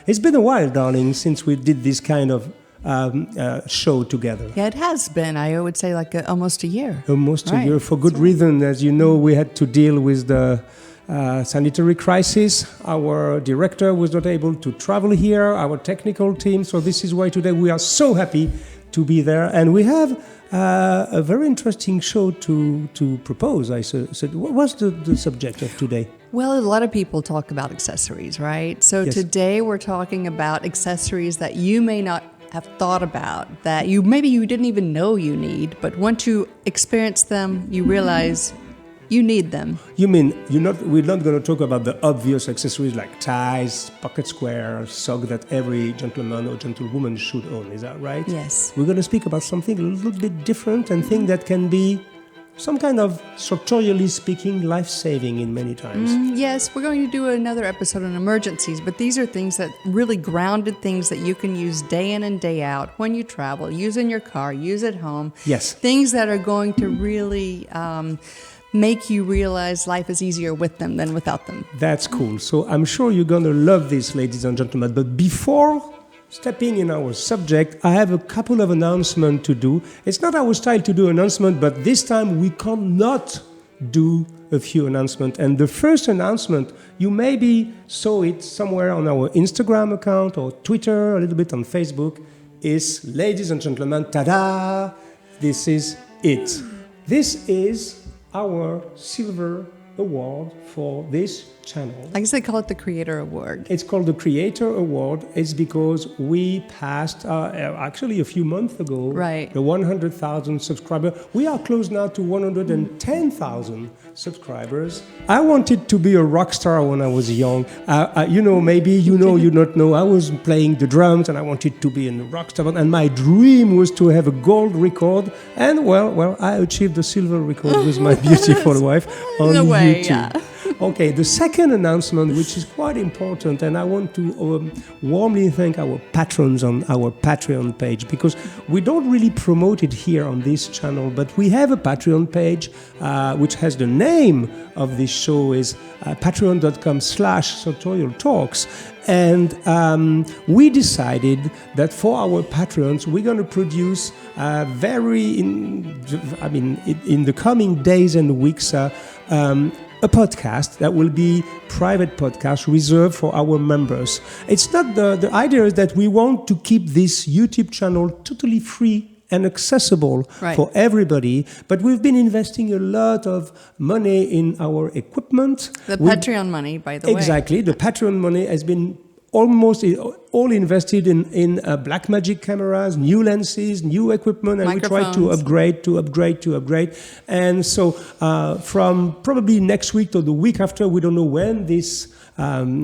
It's been a while, darling, since we did this kind of show together. Yeah, it has been. I would say like almost a year. Almost Right. a year, for good reason. As you know, we had to deal with the sanitary crisis. Our director was not able to travel here, our technical team. So this is why today we are so happy to be there. And we have a very interesting show to propose. I said, what's the subject of today? Well, a lot of people talk about accessories, right? So Yes. today we're talking about accessories that you may not have thought about, that maybe you didn't even know you need, but once you experience them, you realize you need them. You mean we're not going to talk about the obvious accessories like ties, pocket square, sock that every gentleman or gentlewoman should own, is that right? Yes. We're going to speak about something a little bit different and think that can be some kind of, sartorially speaking, life-saving in many times. Yes, we're going to do another episode on emergencies, but these are things that really grounded things that you can use day in and day out when you travel, use in your car, use at home. Yes. Things that are going to really make you realize life is easier with them than without them. That's cool. So I'm sure you're going to love this, ladies and gentlemen. But before stepping in our subject, I have a couple of announcements to do. It's not our style to do announcement, but this time we cannot do a few announcements. And the first announcement, you maybe saw it somewhere on our Instagram account or Twitter, a little bit on Facebook, is, ladies and gentlemen, ta-da! This is it. This is our silver award for this channel. I guess they call it the Creator Award. It's called the Creator Award. It's because we passed, actually a few months ago, Right. the 100,000 subscribers. We are close now to 110,000 subscribers. I wanted to be a rock star when I was young. Maybe you not know, I was playing the drums and I wanted to be a rock star. And my dream was to have a gold record. And well, I achieved the silver record with my beautiful wife on In a way, YouTube. yeah. Okay, the second announcement, which is quite important, and I want to warmly thank our patrons on our Patreon page, because we don't really promote it here on this channel, but we have a Patreon page which has the name of this show is patreon.com/Sartorial Talks. And we decided that for our patrons, we're going to produce in the coming days and weeks, a podcast that will be private podcast reserved for our members. It's not the idea is that we want to keep this YouTube channel totally free and accessible Right. for everybody, but we've been investing a lot of money in our equipment. The Patreon money, by the way. Exactly. The Patreon money has been almost all invested in Blackmagic cameras, new lenses, new equipment, and we try to upgrade. And so from probably next week or the week after, we don't know when this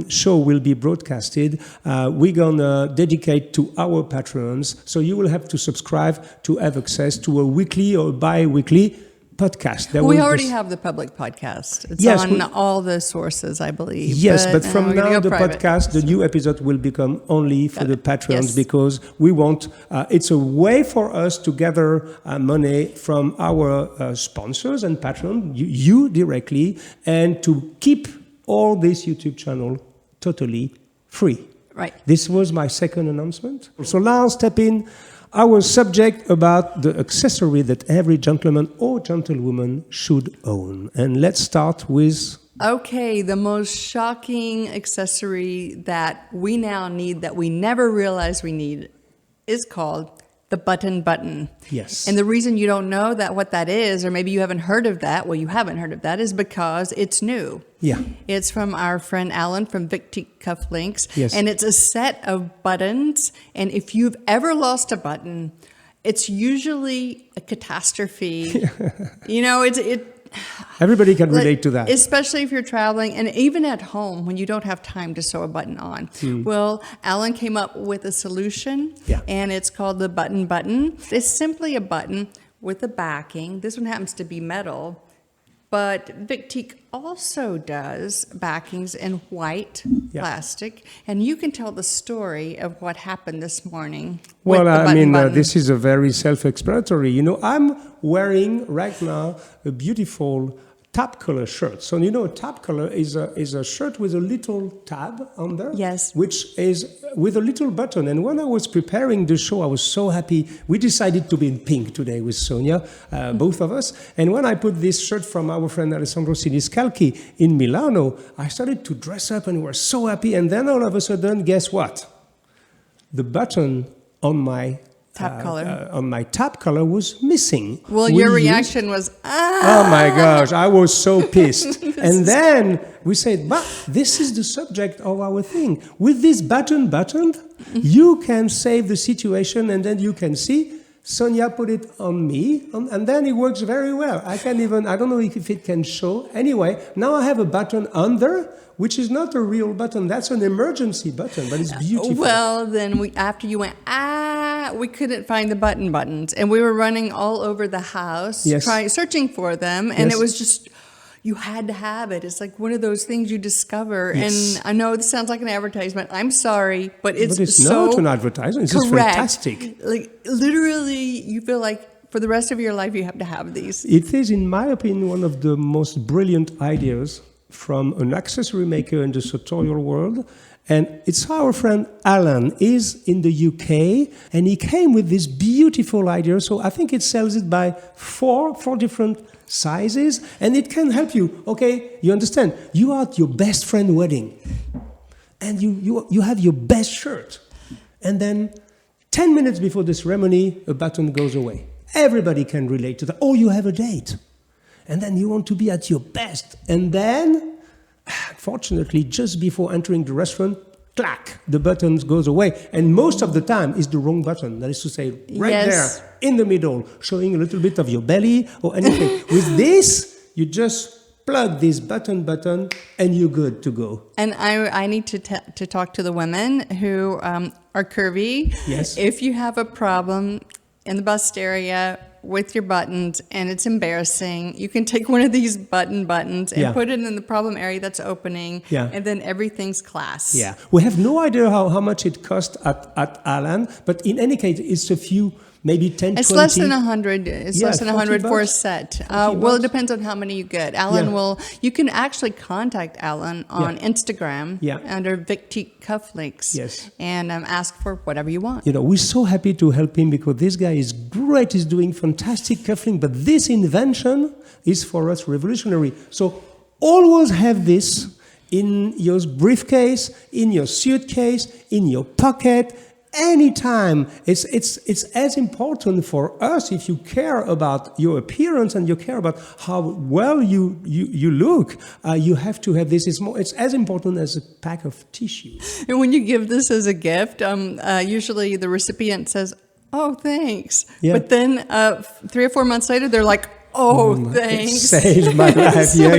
show will be broadcasted, we're going to dedicate to our patrons. So you will have to subscribe to have access to a weekly or bi-weekly podcast. We already have the public podcast. It's on all the sources, I believe. Yes, but from now the private. podcast, the new episode will become only for the patrons, Yes. because we want, it's a way for us to gather money from our sponsors and patrons, you directly, and to keep all this YouTube channel totally free. Right. This was my second announcement. So now step in our subject about the accessory that every gentleman or gentlewoman should own. And let's start with... Okay, the most shocking accessory that we now need that we never realized we need is called the button. Yes. And the reason you don't know what that is, or maybe you haven't heard of that, well, you haven't heard of that, is because it's new. Yeah. It's from our friend Alan from Victique Cufflinks. Yes. And it's a set of buttons. And if you've ever lost a button, it's usually a catastrophe. Everybody can relate to that. Especially if you're traveling and even at home when you don't have time to sew a button on. Well, Alan came up with a solution, and it's called the button. It's simply a button with a backing. This one happens to be metal, but Victique also does backings in white plastic, and you can tell the story of what happened this morning. Well, button. this is a very self-explanatory. I'm wearing right now a beautiful top collar shirt. So you know, a top collar is a shirt with a little tab under, Yes, which is with a little button. And when I was preparing the show, I was so happy. We decided to be in pink today with Sonia, both of us. And when I put this shirt from our friend Alessandro Siniscalchi in Milano, I started to dress up and we were so happy. And then all of a sudden, guess what? The button on my top collar was missing. Well, your reaction was, oh my gosh, I was so pissed. And then we said, but this is the subject of our thing. With this buttoned, you can save the situation, and then you can see Sonia put it on me, and then it works very well. I don't know if it can show. Anyway, now I have a button under, which is not a real button. That's an emergency button, but it's beautiful. Well, then after you went, we couldn't find the buttons. And we were running all over the house, searching for them. And it was just, you had to have it. It's like one of those things you discover. Yes. And I know this sounds like an advertisement. I'm sorry, but it's so not an advertisement. It's just fantastic. Like, literally, you feel like for the rest of your life, you have to have these. It is, in my opinion, one of the most brilliant ideas from an accessory maker in the sartorial world. And it's our friend Alan. He's in the UK, and he came with this beautiful idea. So I think it sells it by four different sizes, and it can help you. Okay, you understand? You are at your best friend's wedding, and you have your best shirt, and then 10 minutes before the ceremony, a button goes away. Everybody can relate to that. Oh, you have a date, and then you want to be at your best, and then, fortunately, just before entering the restaurant, clack, the button goes away. And most of the time, it's the wrong button. That is to say, right there, in the middle, showing a little bit of your belly or anything. With this, you just plug this button, and you're good to go. And I need to talk to the women who are curvy. Yes. If you have a problem in the bust area with your buttons and it's embarrassing, you can take one of these buttons and put it in the problem area that's opening, and then everything's class. Yeah, we have no idea how much it cost at Alan, but in any case, it's a few, maybe 10, it's 20. Less than 100. It's less than 100 for a set. Well, it depends on how many you get. Alan you can actually contact Alan on Instagram under Victique Cufflinks and ask for whatever you want. You know, we're so happy to help him because this guy is great. He's doing fantastic cufflink, but this invention is for us revolutionary. So always have this in your briefcase, in your suitcase, in your pocket, anytime. It's as important for us if you care about your appearance and you care about how well you look. You have to have this. It's as important as a pack of tissues. And when you give this as a gift, usually the recipient says, "Oh, thanks." Yeah. But then 3 or 4 months later, they're like, "Oh, thanks." It saved my life. So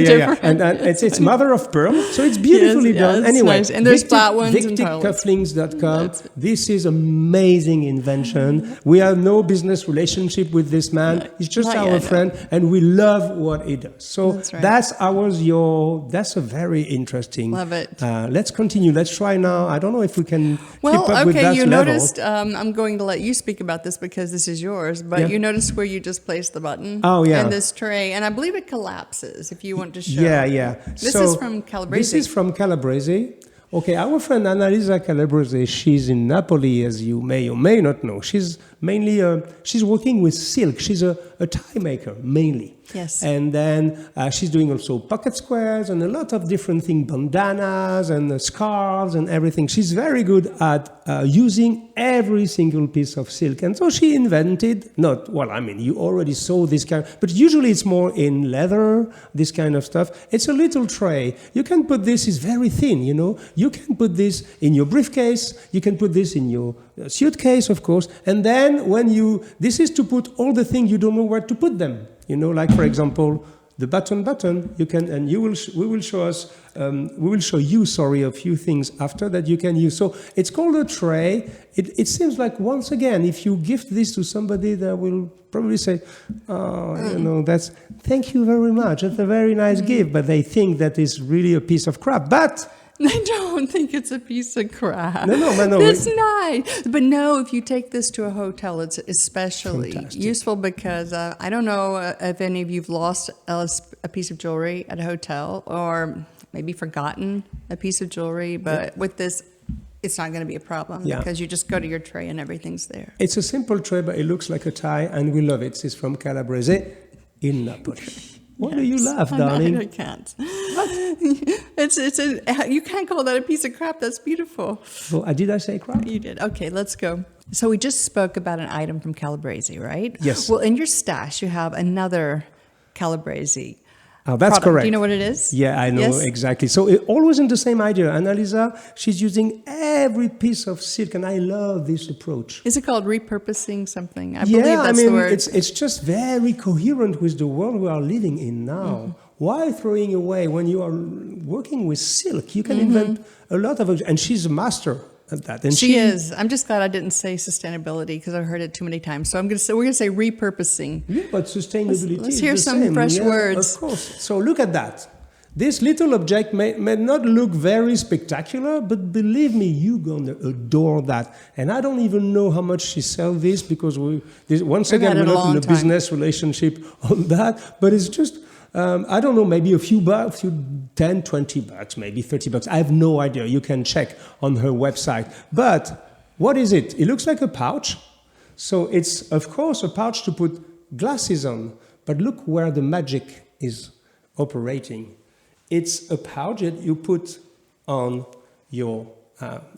And it's mother of pearl, so it's beautifully done. It's anyway, nice. And there's flat ones and VictiqueCufflinks.com. This is amazing invention. We have no business relationship with this man. He's just our friend, and we love what he does. So that's a very interesting. Love it. Let's continue. Let's try now. I don't know if we can keep up with that okay, you level. noticed, I'm going to let you speak about this because this is yours, but you noticed where you just placed the button? Oh, yeah. And this tray, and I believe it collapses if you want to show. Yeah. This is from Calabrese. This is from Calabrese. Okay, our friend Annalisa Calabrese, she's in Napoli, as you may or may not know. She's mainly, she's working with silk. She's a tie maker, mainly. Yes. And then she's doing also pocket squares and a lot of different things, bandanas and scarves and everything. She's very good at using every single piece of silk. And so she invented, you already saw this kind, but usually it's more in leather, this kind of stuff. It's a little tray. You can put this, it's very thin, you know. You can put this in your briefcase. You can put this in your suitcase, of course. And then this is to put all the things you don't know where to put them. You know, like for example, the button. You can, and we will show you a few things after that you can use. So it's called a tray. It seems like once again, if you gift this to somebody, they will probably say, thank you very much. That's a very nice gift, but they think that is really a piece of crap. But I don't think it's a piece of crap. No. It's nice. But no, if you take this to a hotel, it's especially useful because I don't know if any of you've lost a a piece of jewelry at a hotel, or maybe forgotten a piece of jewelry, but with this, it's not going to be a problem because you just go to your tray and everything's there. It's a simple tray, but it looks like a tie, and we love it. It's from Calabrese in Napoli. Why do you laugh, darling? I can't. You can't call that a piece of crap. That's beautiful. Well, did I say crap? You did. Okay, let's go. So we just spoke about an item from Calabrese, right? Yes. Well, in your stash, you have another Calabrese. Oh, that's product. correct. Do you know what it is? Yeah, I know exactly. So always in the same idea. Annalisa, she's using every piece of silk, and I love this approach. Is it called repurposing something? I believe that's the word. It's just very coherent with the world we are living in now. Mm-hmm. Why throwing away when you are working with silk? You can invent a lot of, and she's a master at that. And she is. I'm just glad I didn't say sustainability because I've heard it too many times. So we're going to say repurposing. Yeah, but sustainability. Let's hear some fresh words. Of course. So look at that. This little object may not look very spectacular, but believe me, you're going to adore that. And I don't even know how much she sells this because once again, we're not in a business relationship on that. But it's just, I don't know, maybe a few bucks, 10, 20 bucks, maybe 30 bucks. I have no idea. You can check on her website. But what is it? It looks like a pouch. So it's, of course, a pouch to put glasses on. But look where the magic is operating. It's a pouch that you put on your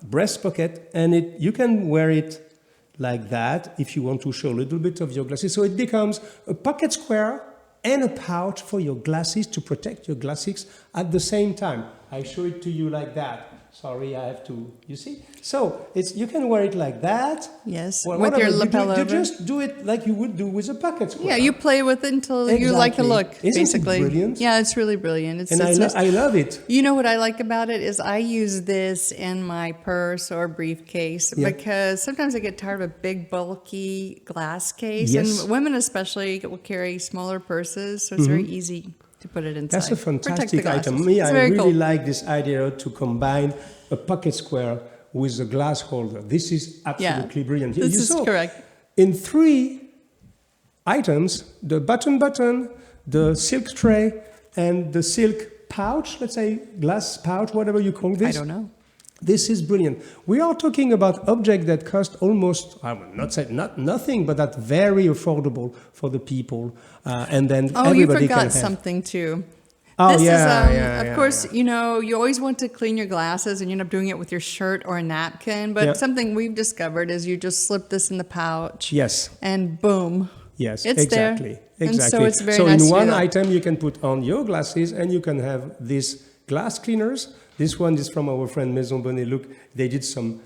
breast pocket, and you can wear it like that if you want to show a little bit of your glasses. So it becomes a pocket square and a pouch for your glasses to protect your glasses at the same time. I show it to you like that. Sorry, I have to, you see? So you can wear it like that. Yes, or with your lapel over. You just do it like you would do with a pocket square. Yeah, you play with it until you like the look, basically. Isn't it brilliant? Yeah, it's really brilliant. I love it. You know what I like about it is I use this in my purse or briefcase because sometimes I get tired of a big, bulky glass case. Yes. And women especially will carry smaller purses, so it's very easy to put it inside. That's a fantastic item. Me, I really like this idea to combine a pocket square with a glass holder. This is absolutely brilliant. This is correct. In 3 items, the button, the silk tray, and the silk pouch, let's say glass pouch, whatever you call this. I don't know. This is brilliant. We are talking about objects that cost almost, I will not say nothing, but that very affordable for the people. And then everybody can have. Oh, you forgot something too. Oh, this is, of course, you know, you always want to clean your glasses and you end up doing it with your shirt or a napkin. But something we've discovered is you just slip this in the pouch. Yes. And boom. Yes, it's exactly. there. Exactly. And so it's very nice in one item, you can put on your glasses and you can have these glass cleaners. This one is from our friend Maison Bonnet. Look, they did some,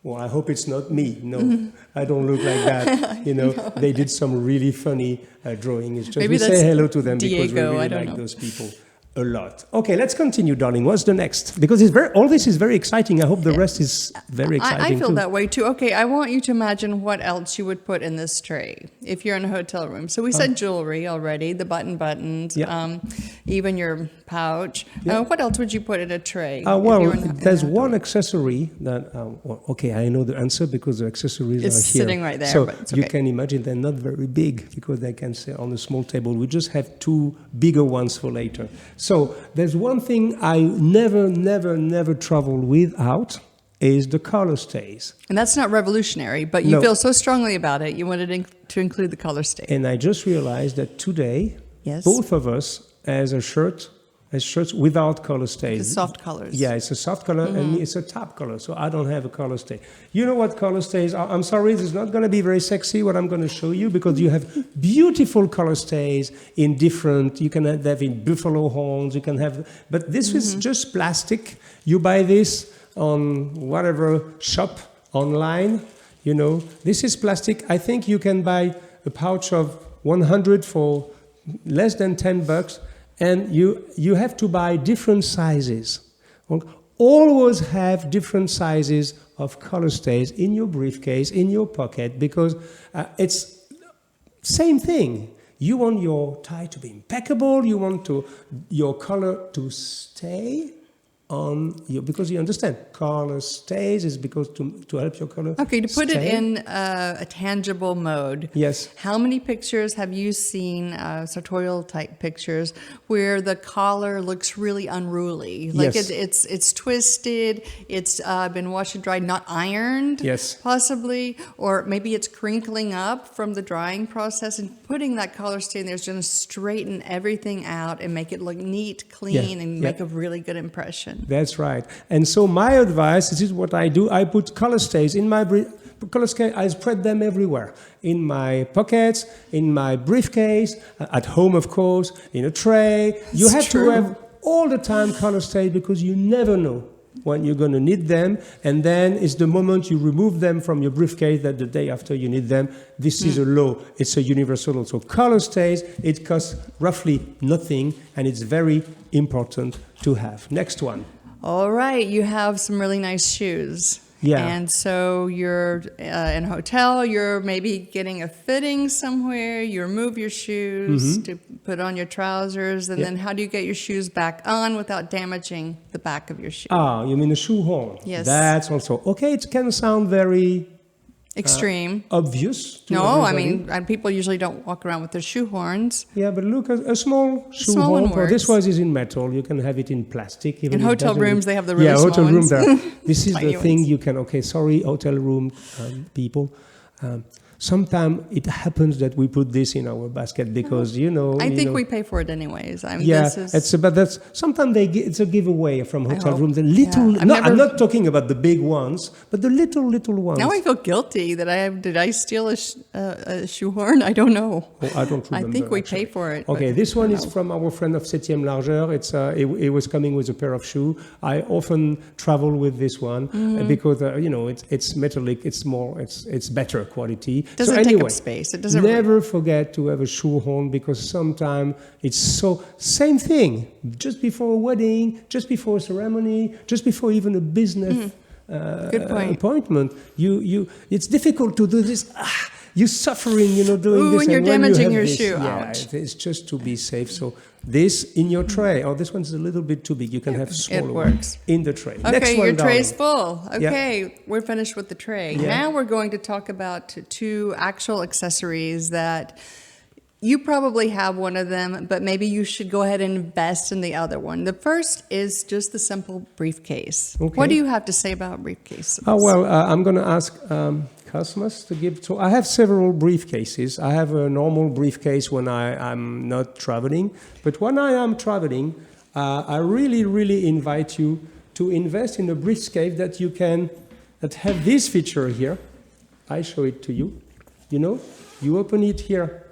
well, I hope it's not me. No, I don't look like that. You know, they did some really funny drawing. It's just, maybe we say hello to them Diego, because we really like those people a lot. Okay, let's continue, darling. What's the next? Because all this is very exciting. I hope the rest is very exciting I feel that way too. Okay, I want you to imagine what else you would put in this tray if you're in a hotel room. So we said jewelry already, the buttons, even your pouch. What else would you put in a tray? There's one accessory that, okay, I know the answer because the accessories are here. It's sitting right there. So but it's okay. You can imagine they're not very big because they can sit on a small table. We just have 2 bigger ones for later. So there's one thing I never travel without is the color stays. And that's not revolutionary, but you feel so strongly about it, you wanted to include the color stay. And I just realized that today, both of us as shirts without color stays. It's soft colors. Yeah, it's a soft color and it's a top color, so I don't have a color stay. You know what color stays are? I'm sorry, this is not going to be very sexy what I'm going to show you because you have beautiful color stays in different, you can have in buffalo horns, you can have, but this is just plastic. You buy this on whatever shop online, you know. This is plastic. I think you can buy a pouch of 100 for less than 10 bucks. And you have to buy different sizes. Always have different sizes of color stays in your briefcase, in your pocket, because it's same thing. You want your tie to be impeccable. You want your color to stay. on you, because you understand, color stays is because to help your color. Okay, to put stay. it in a tangible mode. Yes. How many pictures have you seen, sartorial type pictures, where the collar looks really unruly? Like Yes. it's twisted, it's been washed and dried, not ironed, Yes. possibly, or maybe it's crinkling up from the drying process. And putting that collar stain there is going to straighten everything out and make it look neat, clean, and make a really good impression. That's right. And so my advice, this is what I do. I put color stays in my color stays. I spread them everywhere. In my pockets, in my briefcase, at home, of course, in a tray. You have to have all the time color stays because you never know when you're going to need them. And then it's the moment you remove them from your briefcase that the day after you need them. This is a law. It's a universal law. So color stays, it costs roughly nothing, and it's very important to have. Next one. All right, you have some really nice shoes. Yeah. And so you're in a hotel, you're maybe getting a fitting somewhere, you remove your shoes to put on your trousers, and then how do you get your shoes back on without damaging the back of your shoe? Ah, you mean a shoehorn? Yes. That's also, okay, it can sound very Extreme. obvious to No, I everybody. mean, people usually don't walk around with their shoe horns. Yeah, but look, a small small one shoehorn. This works. one is in metal. You can have it in plastic. Even In if it hotel doesn't rooms, look- they have the really small hotel room ones. there. This is Tiny the thing ones. you can. Okay, sorry, hotel room people. Sometimes it happens that we put this in our basket because I think we pay for it anyways. I mean, Yeah, this is, but that's sometimes it's a giveaway from hotel hope. rooms. The little, Yeah, I'm not talking about the big ones, but the little ones. now I feel guilty that did I steal a shoehorn? I don't know. Oh, I don't remember. I think we actually. pay for it. Okay, but this one I is don't know. from our friend of 7e largeur. It was coming with a pair of shoes. I often travel with this one because it's metallic. It's more. It's better quality. Doesn't so take anyway, up space. It doesn't. never forget to have a shoehorn because sometimes it's so same thing. Just before a wedding, just before a ceremony, just before even a business Good point. appointment, it's difficult to do this. You're suffering, doing Ooh, this. and you're when you damaging have your this, shoe. Yeah, Ouch. it's just to be safe. So this in your tray. Oh, this one's a little bit too big. You can have smaller works. one in the tray. Okay, Next one, your tray's darling. full. Okay, we're finished with the tray. Yeah. Now we're going to talk about two actual accessories that you probably have one of them, but maybe you should go ahead and invest in the other one. The first is just the simple briefcase. Okay. What do you have to say about briefcases? Oh, well, I'm going to ask Cosmos to give. So I have several briefcases. I have a normal briefcase when I'm not traveling. But when I am traveling, I really, really invite you to invest in a briefcase that have this feature here. I show it to you. You open it here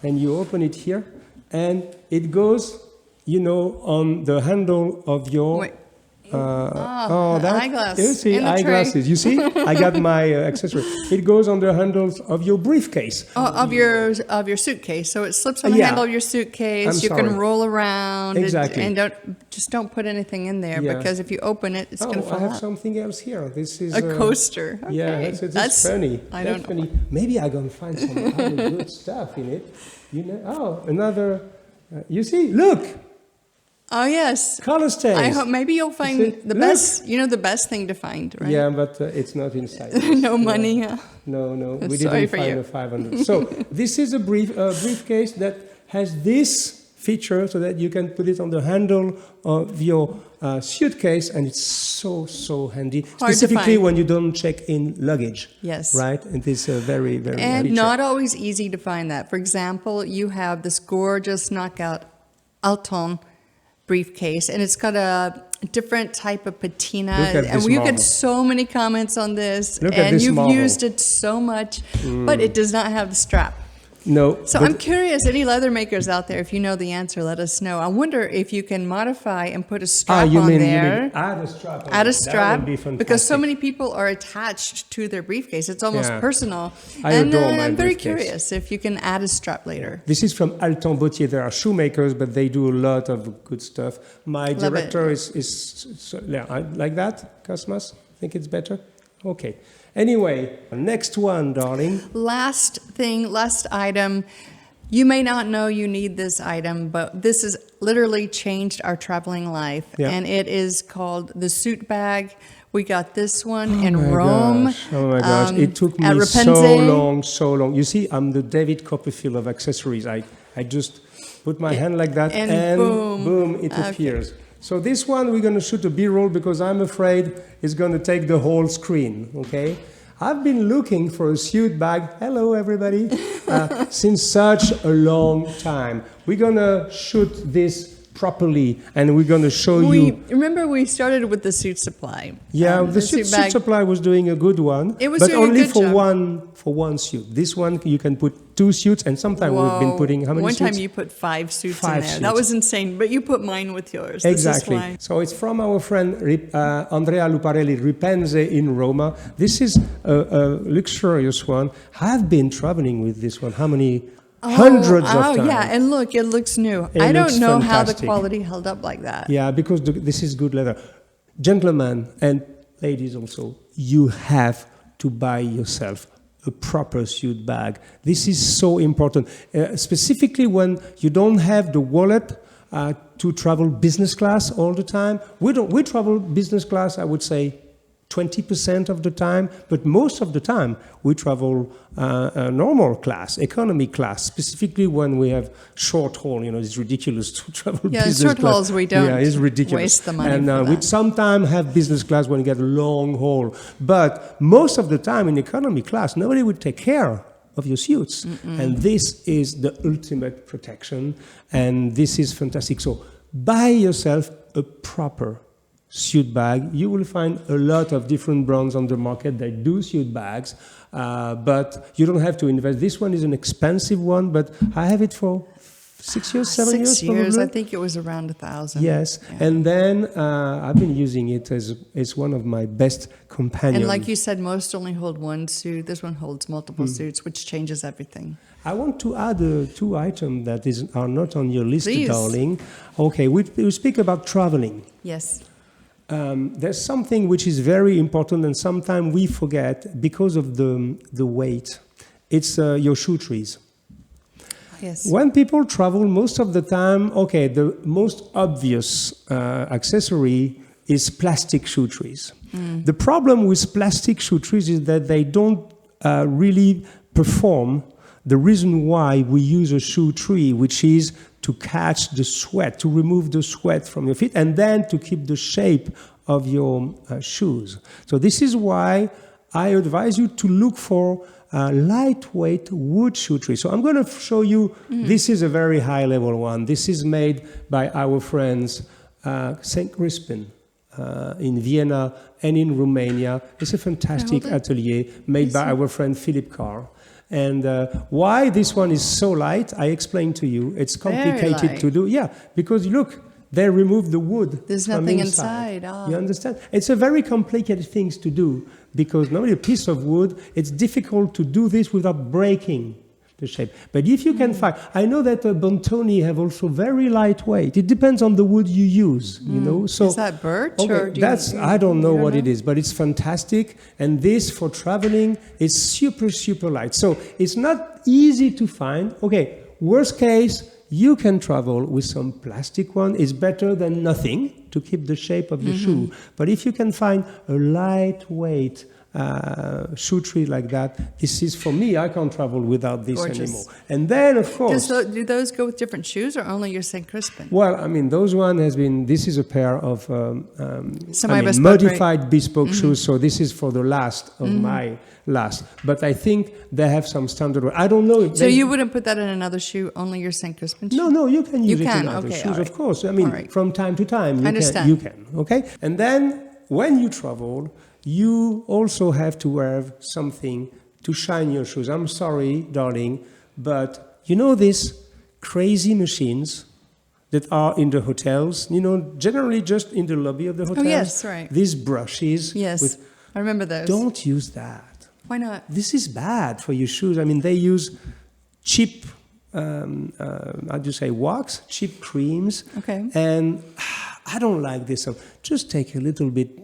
and you open it here and it goes, on the handle of your... Wait. Eyeglass. You see, in the eyeglasses. tray. You see, I got my accessory. It goes on the handles of your briefcase. Of your suitcase, so it slips on the Yeah. handle of your suitcase. I'm you sorry. can roll around, Exactly. and don't put anything in there Yeah. because if you open it, it's going to I fall have out. something else here. This is A coaster. Okay. Yeah, that's funny. I That's don't know. funny. Maybe I gonna find some other good stuff in it. Another. You see, look, Oh yes. color stains. I hope maybe you'll find see? the Look. best. The best thing to find, right? Yeah, but it's not inside. No money. Huh? No, we Sorry didn't for find you. a 500. So this is a briefcase that has this feature so that you can put it on the handle of your suitcase, and it's so handy. Hard to Specifically find. when you don't check in luggage. Yes. Right? It is very, very And handy. not always easy to find that. For example, you have this gorgeous knockout Alton briefcase, and it's got a different type of patina. Look at And this we marble. get so many comments on this, Look at and this you've marble. used it so much, but it does not have the strap. No. So but I'm curious, any leather makers out there, if you know the answer, let us know. I wonder if you can modify and put a strap you on mean there. add a strap. on Add a it. strap, That would be fantastic. because so many people are attached to their briefcase. It's almost Yeah. personal. I and adore my I'm very briefcase. curious if you can add a strap later. This is from Alton Bautier. They are shoemakers, but they do a lot of good stuff. My Love director is like that, Cosmos? Think it's better? Okay. Anyway, next one, darling. Last item. You may not know you need this item, but this has literally changed our traveling life. Yeah. And it is called the suit bag. We got this one in Rome. Oh my gosh, it took at me Rapunzel. so long. You see, I'm the David Copperfield of accessories. I just put my hand like that and boom, it appears. So this one, we're going to shoot a B-roll because I'm afraid it's going to take the whole screen, okay? I've been looking for a suit bag, hello everybody, since such a long time. We're going to shoot this properly and we're going to show you. Remember we started with the suit supply. Yeah, the suit supply was doing a good one. It was but doing only a good for job. one suit. This one you can put 2 suits, and sometimes we've been putting how many suits? One time you put 5 suits 5 in there. suits. That was insane, but you put mine with yours. Exactly. This is why. So it's from our friend Andrea Luparelli, Ripenze in Roma. This is a luxurious one. I've been traveling with this one. How many? Hundreds of times. Oh, yeah, and look, it looks new. I don't know how the quality held up like that. Yeah, because this is good leather. Gentlemen and ladies also, you have to buy yourself a proper suit bag. This is so important, specifically when you don't have the wallet to travel business class all the time. We travel business class, I would say, 20% of the time, but most of the time we travel normal class, economy class, specifically when we have short haul. You know, it's ridiculous to travel business short class. hauls we don't it's ridiculous. waste the money and for we that. sometimes have business class when you get a long haul, but most of the time in economy class, nobody would take care of your suits. And this is the ultimate protection, and this is fantastic. So buy yourself a proper suit bag. You will find a lot of different brands on the market that do suit bags, but you don't have to invest. This one is an expensive one, but I have it for 6 years, 7 years. 6 years, probably. I think it was around 1,000. Yes, Yeah. and then I've been using it as one of my best companions. And like you said, most only hold one suit. This one holds multiple suits, which changes everything. I want to add 2 items that are not on your list, Please. darling. Okay, we speak about traveling. Yes. There's something which is very important, and sometimes we forget because of the weight. It's your shoetrees. Yes. When people travel, most of the time, okay, the most obvious accessory is plastic shoetrees. The problem with plastic shoetrees is that they don't really perform the reason why we use a shoe tree, which is to catch the sweat, to remove the sweat from your feet, and then to keep the shape of your shoes. So this is why I advise you to look for lightweight wood shoe tree. So I'm going to show you, this is a very high level one. This is made by our friends St. Crispin in Vienna and in Romania. It's a fantastic atelier made by our friend Philip Carr. And why this one is so light, I explained to you. It's complicated to do. Yeah, because look, they remove the wood. There's from nothing inside. inside. You understand? It's a very complicated thing to do because normally a piece of wood, it's difficult to do this without breaking the shape. But if you can find, I know that Bontoni have also very lightweight. It depends on the wood you use, you know. So is that birch? okay, Or I don't know what it is, but it's fantastic. And this for traveling is super, super light. So it's not easy to find. Okay, worst case, you can travel with some plastic one. It's better than nothing to keep the shape of your shoe. But if you can find a lightweight shoe tree like that, this is for me. I can't travel without this anymore. And then, of course, do those go with different shoes, or only your St. Crispin? well, I mean, those one has been. This is a pair of modified bespoke shoes. So this is for the last of my last. But I think they have some standard. I don't know. If So you wouldn't put that in another shoe, only your St. Crispin shoe? No, you can use You it can, in other okay, shoes, all right. of course. I mean, All right. from time to time, you can, okay? And then when you travel, you also have to wear something to shine your shoes. I'm sorry, darling, but you know these crazy machines that are in the hotels, you know, generally just in the lobby of the hotels? Oh, yes, right. These brushes. Yes, I remember those. Don't use that. Why not? This is bad for your shoes. I mean, they use cheap, how do you say, wax, cheap creams. Okay. And I don't like this. So just take a little bit,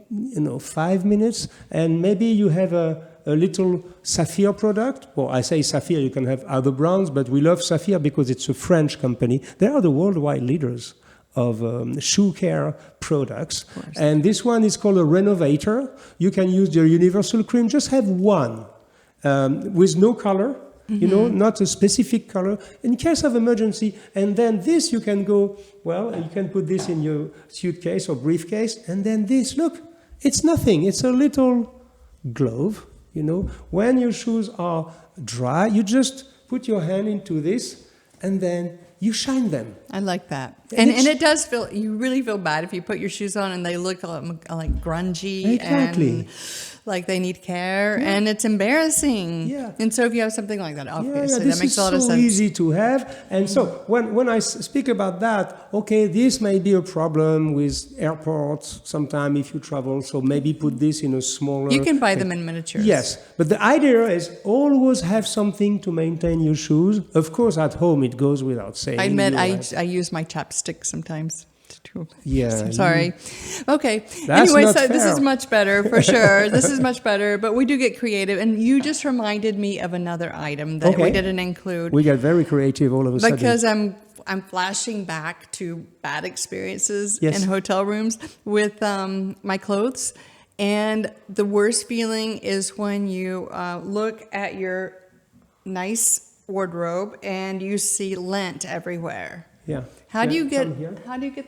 5 minutes, and maybe you have a a little SAPHIR product. Well, I say SAPHIR, you can have other brands, but we love SAPHIR because it's a French company. They are the worldwide leaders of shoe care products. And this one is called a Renovator. You can use your universal cream, just have one with no color. You know, not a specific color, in case of emergency. And then this you can go, well, you can put this in your suitcase or briefcase. And then this, look, it's nothing. It's a little glove, you know. When your shoes are dry, you just put your hand into this and then you shine them. I like that. And it does feel, you really feel bad if you put your shoes on and they look like grungy. Exactly. And like they need care, and it's embarrassing. Yeah. And so if you have something like that, obviously, that makes a lot of sense. This is so easy to have. And so when I speak about that, okay, this may be a problem with airports sometime if you travel, so maybe put this in a smaller... You can buy them in miniatures. Yes, but the idea is always have something to maintain your shoes. Of course, at home, it goes without saying. I admit, I use my chapstick sometimes. Yeah. Sorry. Okay. That's anyway, not so fair. This is much better for sure. This is much better, but we do get creative. And you just reminded me of another item that we didn't include. We got very creative all of a sudden. Because I'm flashing back to bad experiences in hotel rooms with my clothes. And the worst feeling is when you look at your nice wardrobe and you see lint everywhere. Yeah. How do you get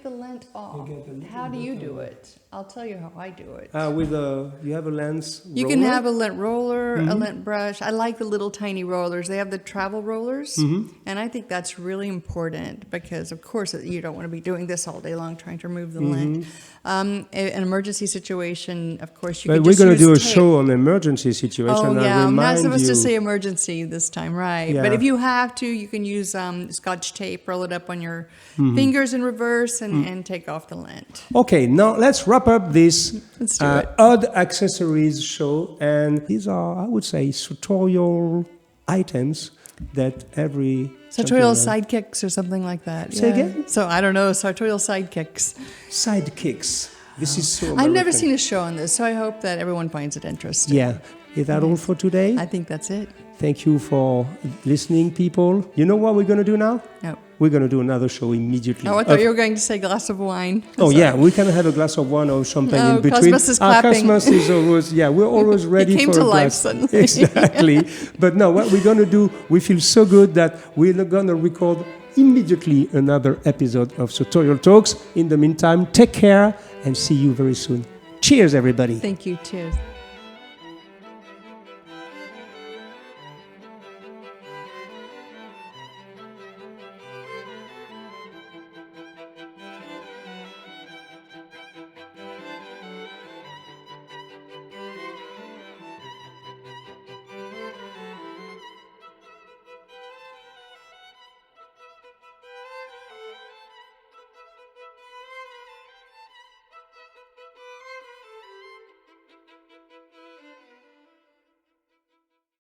the lint off? How do you do it? I'll tell you how I do it. You have a lens roller? You can have a lint roller, a lint brush. I like the little tiny rollers. They have the travel rollers, and I think that's really important because, of course, you don't want to be doing this all day long trying to remove the lint. An emergency situation, of course, you can just use tape. We're going to do a show on emergency situation. Oh, yeah. I'm not supposed to say emergency this time, right? Yeah. But if you have to, you can use Scotch tape, roll it up on your fingers in reverse, and take off the lint. Okay, now let's wrap up this odd accessories show. And these are, I would say, sartorial items that every... Sartorial sidekicks or something like that. Say again? So I don't know, sartorial sidekicks. Sidekicks. This is so American. I've never seen a show on this, so I hope that everyone finds it interesting. Yeah. Is that all for today? I think that's it. Thank you for listening, people. You know what we're going to do now? No. We're going to do another show immediately. Oh, I thought you were going to say glass of wine. Oh, yeah, we can have a glass of wine or champagne in between. Cosmos is clapping. Cosmos is always, we're always ready for a glass. It came to life suddenly. Exactly. But no, what we're going to do, we feel so good that we're going to record immediately another episode of Sartorial Talks. In the meantime, take care and see you very soon. Cheers, everybody. Thank you. Cheers.